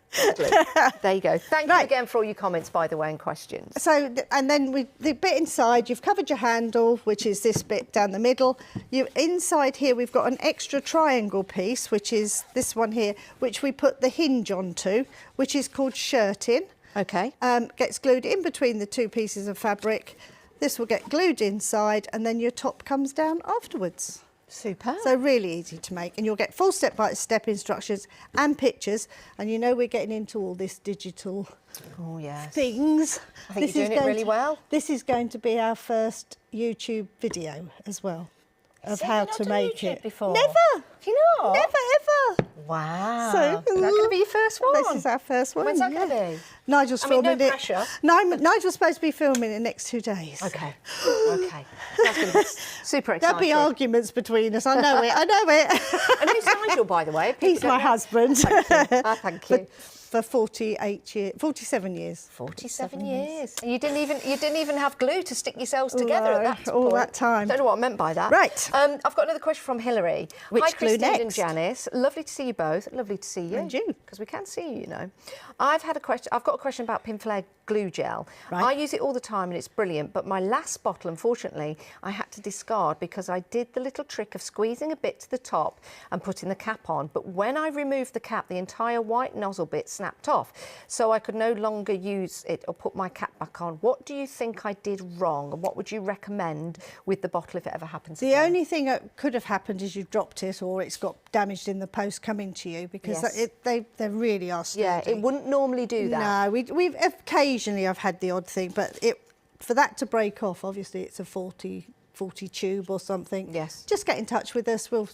There you go. Thank you again for all your comments, by the way, and questions. So, and then the bit inside, you've covered your handle, which is this bit down the middle. Inside here, we've got an extra triangle piece, which is this one here, which we put the hinge onto, which is called shirting. Okay. Gets glued in between the two pieces of fabric. This will get glued inside, and then your top comes down afterwards. Super. So really easy to make, and you'll get full step-by-step instructions and pictures, and you know we're getting into all this digital things. I think you're doing it really well. This is going to be our first YouTube video as well of how to make it. Before? Never. Do you not? Never ever. Wow. So is that going to be your first one? This is our first one. When's that going to be? Nigel's filming no pressure. Nigel's supposed to be filming it in the next 2 days. Okay. Okay. That's going to be super exciting. There'll be arguments between us. I know it. I know it. And who's Nigel, by the way? He's my husband. Thank you. For 47 years. 47 years. And you didn't even have glue to stick yourselves together at that all point. that time. Don't know what I meant by that. Right. I've got another question from Hilary. Which Hi, glue Christine and next? Janice. Lovely to see you both. Lovely to see you. And you. Because we can see you, you know. I've got a question about Pinflair glue gel. Right. I use it all the time and it's brilliant, but my last bottle, unfortunately, I had to discard because I did the little trick of squeezing a bit to the top and putting the cap on. But when I removed the cap, the entire white nozzle bit snapped off. So I could no longer use it or put my cap back on. What do you think I did wrong? And what would you recommend with the bottle if it ever happens The again? only thing that could have happened is you've dropped it or it's got damaged in the post coming to you, because they really are sturdy. Yeah, it wouldn't normally do that. No, we've occasionally I've had the odd thing, but for that to break off, obviously it's a 40 tube or something. Yes. Just get in touch with us. We'll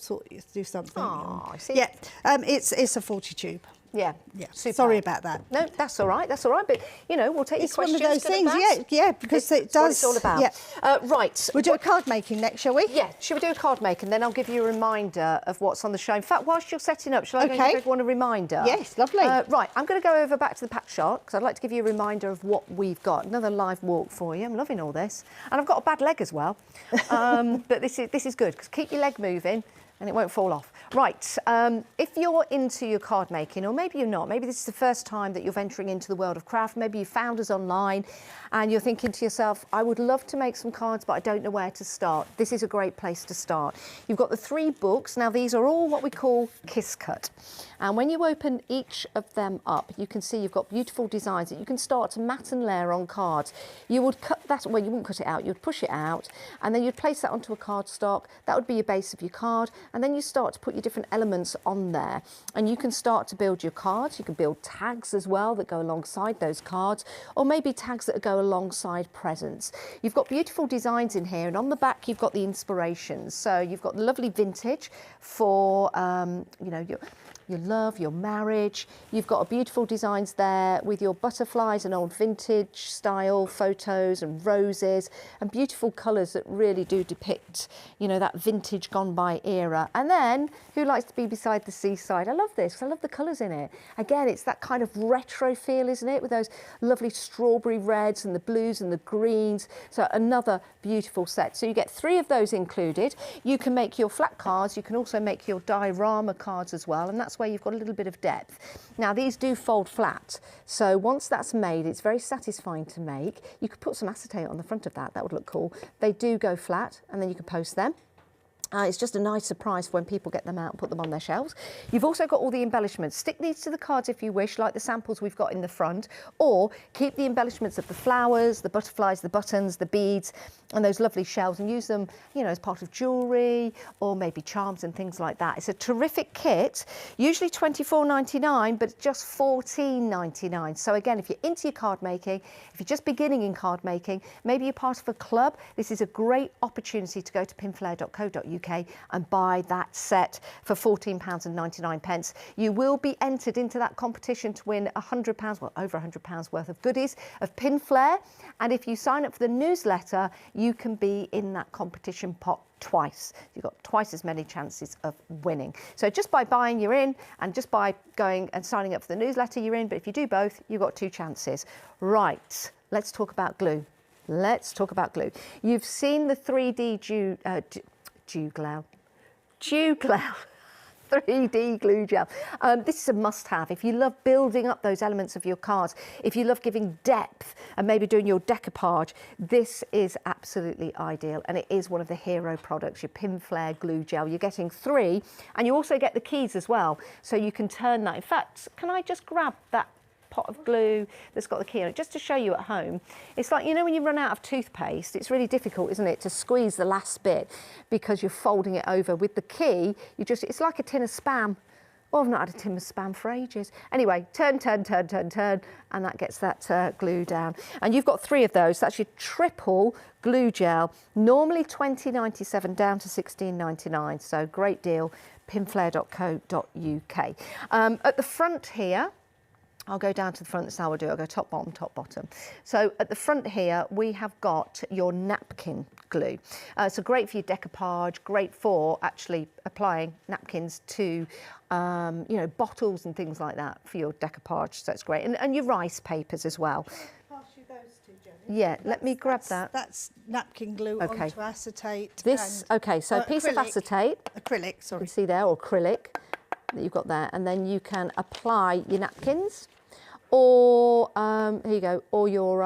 do something. Oh, I see. Yeah, it's a 40 tube. Yeah. Yeah. Superb. Sorry about that. No, that's all right. That's all right. But, you know, we'll take It's your one questions. of those good and things. bad. Yeah, because it It's does. what it's all about. Yeah. Right. We'll do a card making next, shall we? Yeah. Should we do a card make and then I'll give you a reminder of what's on the show. In fact, whilst you're setting up, shall I go and give everyone a reminder? Yes, lovely. Right. I'm going to go over back to the pack shot because I'd like to give you a reminder of what we've got. Another live walk for you. I'm loving all this. And I've got a bad leg as well. But this is good because keep your leg moving and it won't fall off. Right, if you're into your card making, or maybe you're not, maybe this is the first time that you're venturing into the world of craft, maybe you found us online and you're thinking to yourself, I would love to make some cards, but I don't know where to start. This is a great place to start. You've got the 3 books. Now, these are all what we call kiss cut. And when you open each of them up, you can see you've got beautiful designs that you can start to mat and layer on cards. You would cut that, well, you wouldn't cut it out, you'd push it out, and then you'd place that onto a cardstock. That would be your base of your card. and then you start to put your different elements on there, and you can start to build your cards. You can build tags as well that go alongside those cards, or maybe tags that go alongside presents. You've got beautiful designs in here, and on the back you've got the inspirations. So you've got the lovely vintage for you know, your love, your marriage. You've got beautiful designs there with your butterflies and old vintage style photos and roses and beautiful colours that really do depict, you know, that vintage gone by era. And then, who likes to be beside the seaside? I love this, I love the colours in it. Again, it's that kind of retro feel, isn't it? With those lovely strawberry reds and the blues and the greens. So another beautiful set. So you get 3 of those included. You can make your flat cards, you can also make your diorama cards as well, and that's where you've got a little bit of depth. Now these do fold flat, so once that's made, it's very satisfying to make. You could put some acetate on the front of that would look cool. They do go flat, and then you can post them. It's just a nice surprise for when people get them out and put them on their shelves. You've also got all the embellishments. Stick these to the cards if you wish, like the samples we've got in the front, or keep the embellishments of the flowers, the butterflies, the buttons, the beads, and those lovely shells, and use them, you know, as part of jewellery or maybe charms and things like that. It's a terrific kit, usually £24.99, but just £14.99. So again, if you're into your card making, if you're just beginning in card making, maybe you're part of a club, this is a great opportunity to go to pinflair.co.uk and buy that set for £14.99. You will be entered into that competition to win £100, well, over £100 worth of goodies of Pinflair. And if you sign up for the newsletter, you can be in that competition pot twice. You've got twice as many chances of winning. So just by buying, you're in, and just by going and signing up for the newsletter, you're in. But if you do both, you've got 2 chances. Right, let's talk about glue. Let's talk about glue. You've seen the 3D Dew Glow 3D glue gel. This is a must-have. If you love building up those elements of your cards, if you love giving depth and maybe doing your decoupage, this is absolutely ideal, and it is one of the hero products, your Pinflair glue gel. You're getting 3, and you also get the keys as well, so you can turn that. In fact, can I just grab that pot of glue that's got the key on it, just to show you at home? It's like, you know, when you run out of toothpaste, it's really difficult, isn't it, to squeeze the last bit because you're folding it over. With the key, it's like a tin of Spam. Well, I've not had a tin of Spam for ages. Anyway, turn, and that gets that glue down. And you've got 3 of those. That's your triple glue gel, normally £20.97 down to £16.99. So great deal, pinflair.co.uk. At the front here, I'll go down to the front, that's how I'll do it. I'll go top, bottom. So at the front here, we have got your napkin glue. So great for your decoupage, great for actually applying napkins to, you know, bottles and things like that for your decoupage. So it's great. And your rice papers as well. Pass you those 2, Jenny. Yeah, let me grab that. That's napkin glue onto acetate. This, okay, so a piece of acetate. Acrylic, sorry. You can see there, or acrylic that you've got there. And then you can apply your napkins, or here you go, or your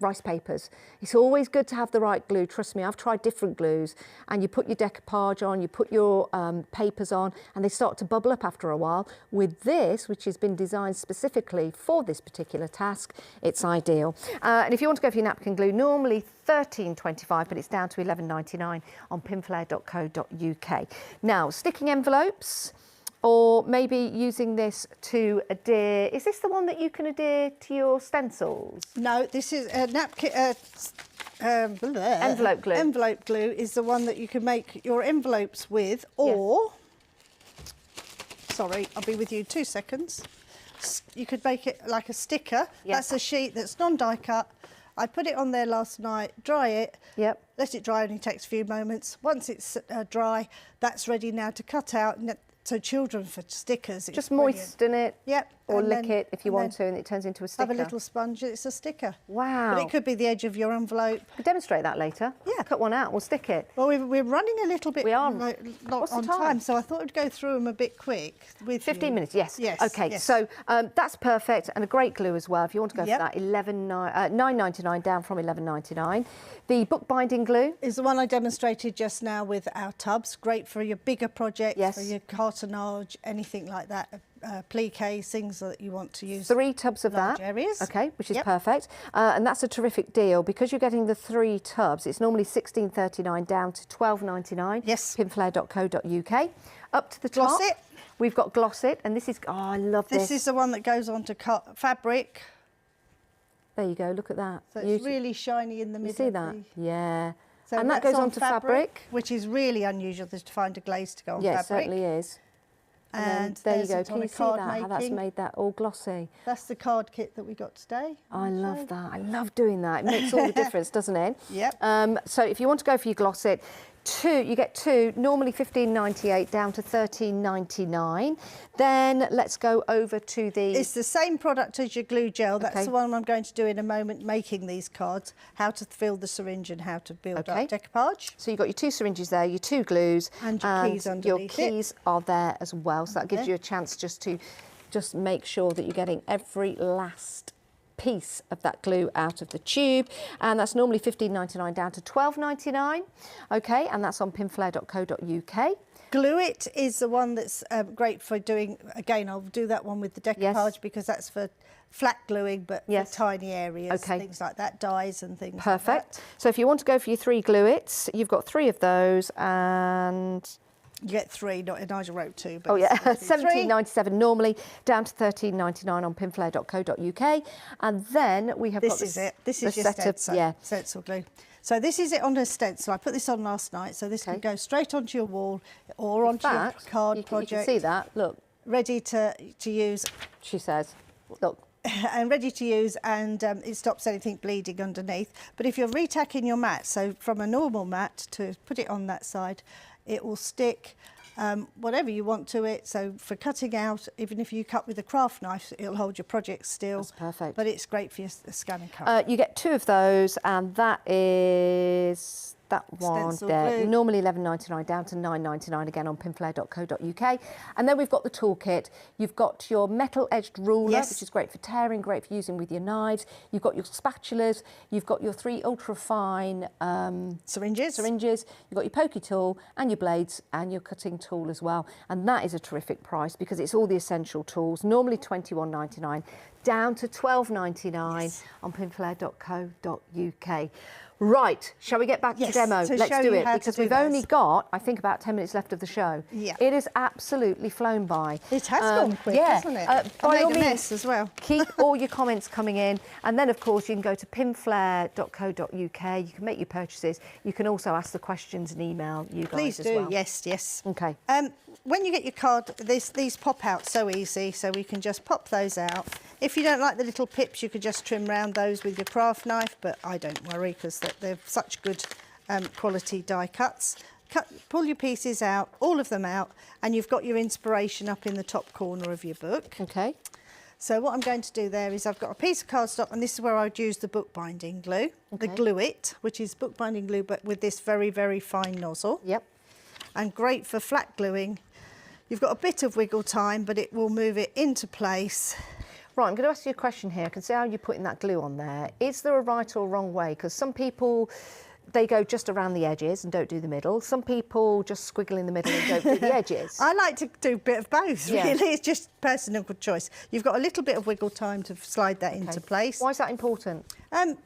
rice papers. It's always good to have the right glue. Trust me, I've tried different glues, and you put your decoupage on, you put your papers on, and they start to bubble up after a while. With this, which has been designed specifically for this particular task, it's ideal. And if you want to go for your napkin glue, normally £13.25, but it's down to £11.99 on pinflair.co.uk. Now, sticking envelopes, or maybe using this to adhere. Is this the one that you can adhere to your stencils? No, this is a napkin. Envelope glue. Envelope glue is the one that you can make your envelopes with, or, sorry, I'll be with you in 2 seconds. You could make it like a sticker. Yes. That's a sheet that's non-die cut. I put it on there last night, dry it, let it dry, only takes a few moments. Once it's dry, that's ready now to cut out. So children, for stickers, it's just brilliant. moisten it, or lick it if you want to, and it turns into a sticker. Have a little sponge, it's a sticker. Wow. But it could be the edge of your envelope. You could demonstrate that later. Yeah. Cut one out, we'll stick it. Well, we're running a little bit What's on the time, so I thought I'd go through them a bit quick with 15 minutes, yes. Yes. Okay, yes. so that's perfect, and a great glue as well. If you want to go for that, $9.99 down from $11.99. The bookbinding glue is the one I demonstrated just now with our tubs. Great for your bigger projects, for your cartonage, anything like that. pliques, things that you want to use. 3 tubs of large that. areas. Okay, which is Yep. perfect. And that's a terrific deal because you're getting the 3 tubs. It's normally £16.39 down to £12.99. Yes. Pinflair.co.uk. Up to the top, Gloss It. we've got Gloss It, and this is, oh, I love this. This is the one that goes onto fabric. There you go, look at that. So it's really shiny in the middle. You see that? Yeah. So and that that's goes on onto fabric. which is really unusual to find a glaze to go on Yeah, it fabric. certainly is. And there you there's go. it Can on you a see card that? How that's making. made that all glossy. That's the card kit that we got today. I love that. I love doing that. It makes all the difference, doesn't it? Yep. So if you want to go for your Gloss It, you get 2, normally £15.98 down to £13.99. Then let's go over to the... It's the same product as your glue gel. That's Okay. the one I'm going to do in a moment, making these cards, how to fill the syringe and how to build Okay. up decoupage. So you've got your 2 syringes there, your 2 glues. And your keys your underneath it. keys are there as well. So that gives you a chance just to make sure that you're getting every last piece of that glue out of the tube, and that's normally £15.99 down to £12.99. Okay, and that's on pinflair.co.uk. Glue It is the one that's great for doing, again, I'll do that one with the decoupage Yes. because that's for flat gluing, but Yes. for tiny areas, Okay. things like that, dyes and things Perfect. like that. So if you want to go for your 3 Glue Its, you've got 3 of those, and You get 3, not Nigel wrote 2. But oh yeah, it's 3. £17.97 normally, down to £13.99 on pinflair.co.uk. And then we have got This is it. This the is your set of, stencil, stencil glue. So this is it on a stencil. I put this on last night, so this can go straight onto your wall or onto your card project. You can see that. Look, Ready to use, she says. Look. and ready to use, and it stops anything bleeding underneath. But if you're retacking your mat, so from a normal mat to put it on that side, it will stick whatever you want to it. So for cutting out, even if you cut with a craft knife, it'll hold your project still. That's perfect. But it's great for your scan and cut. You get 2 of those, and that is that one Stencil there. glue. Normally £11.99 down to £9.99 again on pinflair.co.uk. And then we've got the toolkit. You've got your metal-edged ruler, Yes. which is great for tearing, great for using with your knives. You've got your spatulas. You've got your 3 ultra-fine Syringes. You've got your pokey tool and your blades and your cutting tool as well. And that is a terrific price because it's all the essential tools. Normally £21.99 down to £12.99 on pinflair.co.uk. Right, shall we get back to demo? to Let's show do you it how to because do we've only those. got, I think, about 10 minutes left of the show. Yeah. It has absolutely flown by. It has gone quick, hasn't it? I By made all a means, mess as well. keep all your comments coming in, and then of course you can go to pinflair.co.uk. You can make your purchases. You can also ask the questions and email you guys Please as do, well. yes. Okay. When you get your card, these pop out so easy, so we can just pop those out. If you don't like the little pips, you could just trim round those with your craft knife, but I don't worry because they're such good quality die cuts. Pull your pieces out, all of them out, and you've got your inspiration up in the top corner of your book. Okay. So what I'm going to do there is I've got a piece of cardstock, and this is where I'd use the bookbinding glue, the Glue It, which is bookbinding glue, but with this very, very fine nozzle. Yep. And great for flat gluing. You've got a bit of wiggle time, but it will move it into place. Right, I'm going to ask you a question here. I can see how you're putting that glue on there. Is there a right or wrong way? Because some people, they go just around the edges and don't do the middle. Some people just squiggle in the middle and don't do the edges. I like to do a bit of both, Yeah. really. It's just personal choice. You've got a little bit of wiggle time to slide that into place. Why is that important?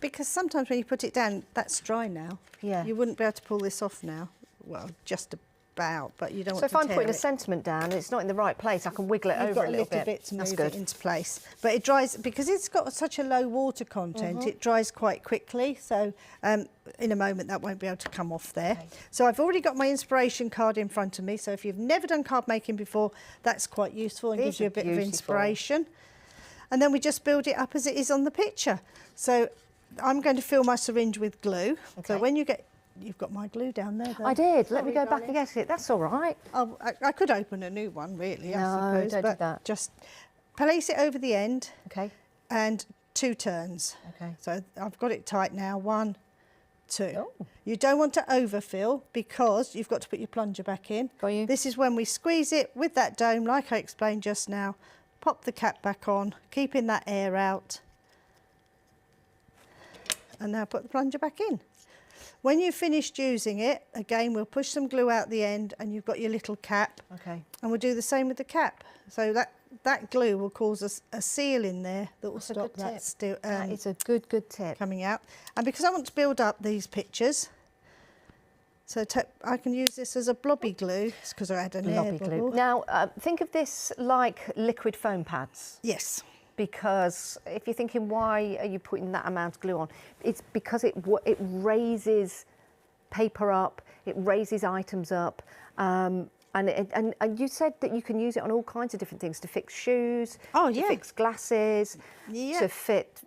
Because sometimes when you put it down, that's dry now. Yeah. You wouldn't be able to pull this off now. Well, just about, but you don't So want if to I'm tear putting a it. sentiment down and it's not in the right place, I can wiggle it You've over got a a little bit to That's move good. it into place. But it dries, because it's got such a low water content, it dries quite quickly. So in a moment that won't be able to come off there. Okay. So I've already got my inspiration card in front of me. So if you've never done card making before, that's quite useful and These gives you are a bit of beautiful. inspiration. And then we just build it up as it is on the picture. So I'm going to fill my syringe with glue. So Okay. when you've got my glue down there, though. I did. Let me Sorry, go back darling. and get it. That's all right. Oh, I could open a new one, really, I No, suppose. don't do but that. just place it over the end Okay. and 2 turns. Okay. So I've got it tight now. 1, 2. Oh. You don't want to overfill because you've got to put your plunger back in. Got you. This is when we squeeze it with that dome, like I explained just now. Pop the cap back on, keeping that air out. And now put the plunger back in. When you've finished using it, again, we'll push some glue out the end and you've got your little cap. Okay. And we'll do the same with the cap. So that glue will cause a seal in there that will stop that still. It's a good tip. Coming out. And because I want to build up these pictures, so I can use this as a blobby glue, because I had an air bubble. Now, think of this like liquid foam pads. Yes. Because if you're thinking, why are you putting that amount of glue on? It's because it raises paper up, it raises items up. And you said that you can use it on all kinds of different things, to fix shoes, to fix glasses, to fit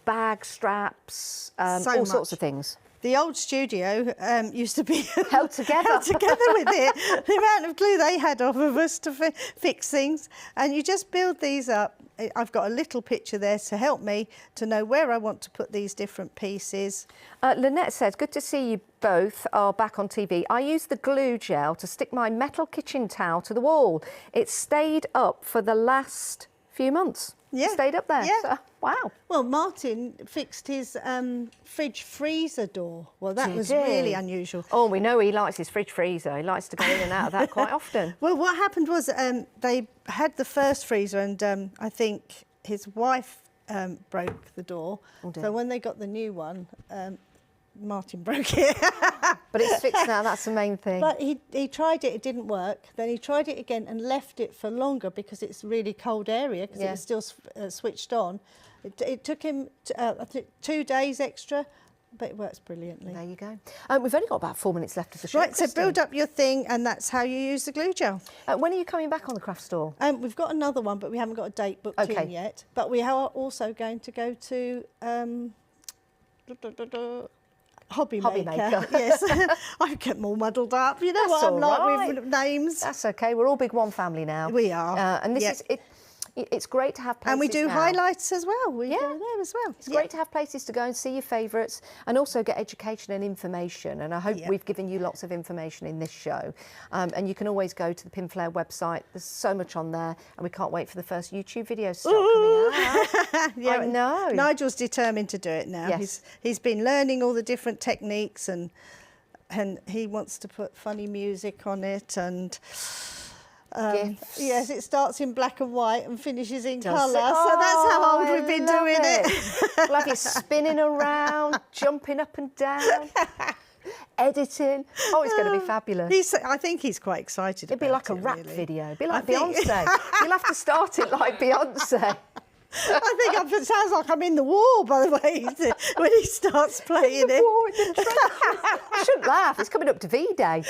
bag straps, all sorts of things. The old studio used to be held together with it. The amount of glue they had off of us to fix things. And you just build these up. I've got a little picture there to help me to know where I want to put these different pieces. Lynette says, good to see you both are back on TV. I used the glue gel to stick my metal kitchen towel to the wall. It stayed up for the last few months. Yeah. Stayed up there. Yeah. So, wow. Well, Martin fixed his fridge freezer door. Well, that was he? Really unusual. Oh, we know he likes his fridge freezer. He likes to go in and out of that quite often. Well, what happened was they had the first freezer and I think his wife broke the door. Oh, dear. So when they got the new one, Martin broke it. But it's fixed now, that's the main thing. But he tried it, it didn't work. Then he tried it again and left it for longer because it's a really cold area, because it was still switched on. It took him, I think, 2 days extra, but it works brilliantly. There you go. We've only got about 4 minutes left of the show. Right, so build up your thing, and that's how you use the glue gel. When are you coming back on the craft store? We've got another one, but we haven't got a date booked in yet. But we are also going to go to Hobby Maker. Yes. I get them all muddled up. You know That's what I'm like right. with names. That's okay. We're all big one family now. We are. And this is it. It's great to have places. And we do now. highlights as well. We go there as well. It's great to have places to go and see your favourites and also get education and information. And I hope we've given you lots of information in this show. And you can always go to the Pinflair website. There's so much on there. And we can't wait for the first YouTube videos to start coming out. I know. Nigel's determined to do it now. Yes. He's been learning all the different techniques and he wants to put funny music on it and... yes, it starts in black and white and finishes in colour. So that's how old we've been doing it. We'll have you spinning around, jumping up and down, editing. Oh, it's going to be fabulous. I think he's quite excited. It'd be like a rap video. It'd be like Beyonce. You'll have to start it like Beyonce. I think it sounds like I'm in the war, by the way, when he starts playing it. I shouldn't laugh. It's coming up to V-Day.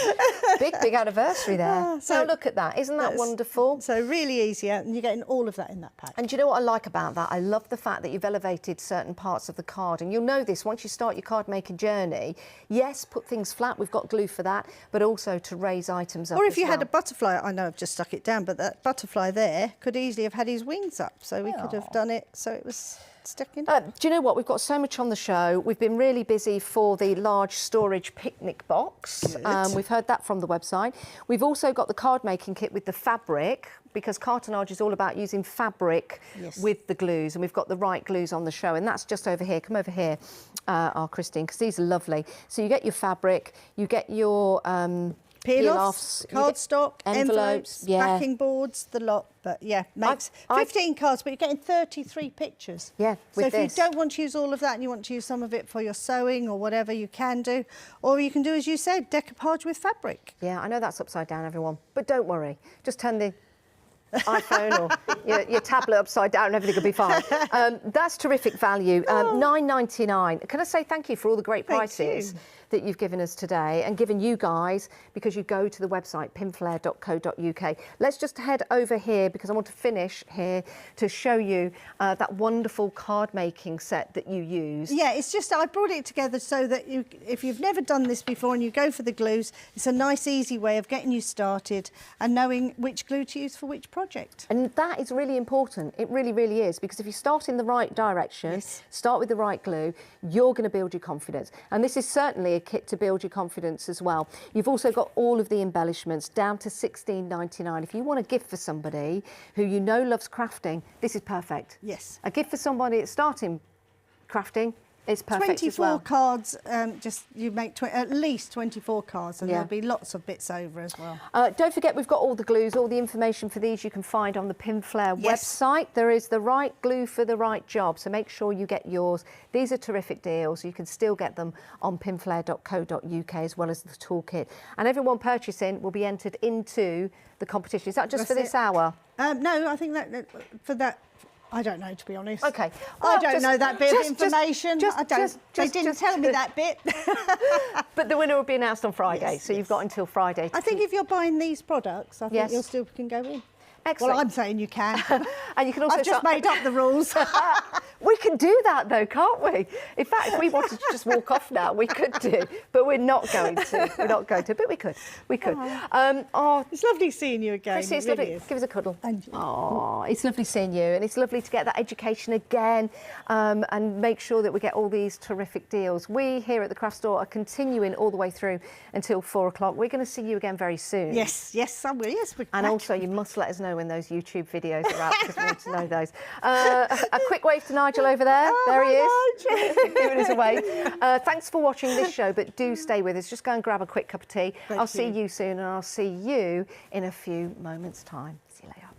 Big anniversary there. So look at that. Isn't that wonderful? So really easy, and you're getting all of that in that pack. And do you know what I like about that? I love the fact that you've elevated certain parts of the card, and you'll know this once you start your card making journey. Yes, put things flat. We've got glue for that, but also to raise items up. Or if you had a butterfly, I know I've just stuck it down, but that butterfly there could easily have had his wings up, so we could have done it so it was sticking. Do you know what? We've got so much on the show. We've been really busy for the large storage picnic box. We've heard that from the website. We've also got the card making kit with the fabric, because cartonage is all about using fabric with the glues, and we've got the right glues on the show, and that's just over here. Come over here, Christine, because these are lovely. So you get your fabric, you get your peel-offs, cardstock, envelopes, backing boards, the lot. But makes 15 cards, but you're getting 33 pictures. Yeah, so if you don't want to use all of that and you want to use some of it for your sewing or whatever, you can do. Or you can do, as you said, decoupage with fabric. Yeah, I know that's upside down, everyone, but don't worry. Just turn the iPhone or your tablet upside down and everything will be fine. That's terrific value. $9.99. Can I say thank you for all the great prices that you've given us today and given you guys, because you go to the website pinflair.co.uk. Let's just head over here, because I want to finish here to show you that wonderful card making set that you use. Yeah, it's just, I brought it together so that if you've never done this before and you go for the glues, it's a nice easy way of getting you started and knowing which glue to use for which project. And that is really important. It really, really is, because if you start in the right direction, start with the right glue, you're going to build your confidence. And this is certainly a kit to build your confidence as well. You've also got all of the embellishments down to $16.99. If you want a gift for somebody who you know loves crafting, this is perfect. Yes. A gift for somebody that's starting crafting, It's perfect 24 as well. cards, just you make at least 24 cards, and Yeah. there'll be lots of bits over as well. Don't forget, we've got all the glues, all the information for these you can find on the Pinflair website. There is the right glue for the right job, so make sure you get yours. These are terrific deals. You can still get them on pinflair.co.uk as well as the toolkit. And everyone purchasing will be entered into the competition. Is that just for this hour? No, I think that for that. I don't know, to be honest. Okay. Well, I don't know that bit of information. They didn't tell me that bit. But the winner will be announced on Friday, Yes, so you've got until Friday. I think if you're buying these products, I think Yes. you still can go in. Excellent. Well, I'm saying you can. And you can also I've just made up the rules. We can do that though, can't we? In fact, if we wanted to just walk off now, we could do, but we're not going to. We're not going to, but we could. We could. It's lovely seeing you again. Chrissy, it's it really lovely. is. Give us a cuddle. And you. Oh, it's lovely seeing you, and it's lovely to get that education again, and make sure that we get all these terrific deals. We here at the Craft Store are continuing all the way through until 4 o'clock. We're going to see you again very soon. Yes, I will. Yes, we're And back. also, you must let us know when those YouTube videos are out, because we want to know those. A quick wave to Nigel over there. There he is, giving us a wave. Thanks for watching this show, but do stay with us. Just go and grab a quick cup of tea. I'll see you soon, and I'll see you in a few moments' time. See you later.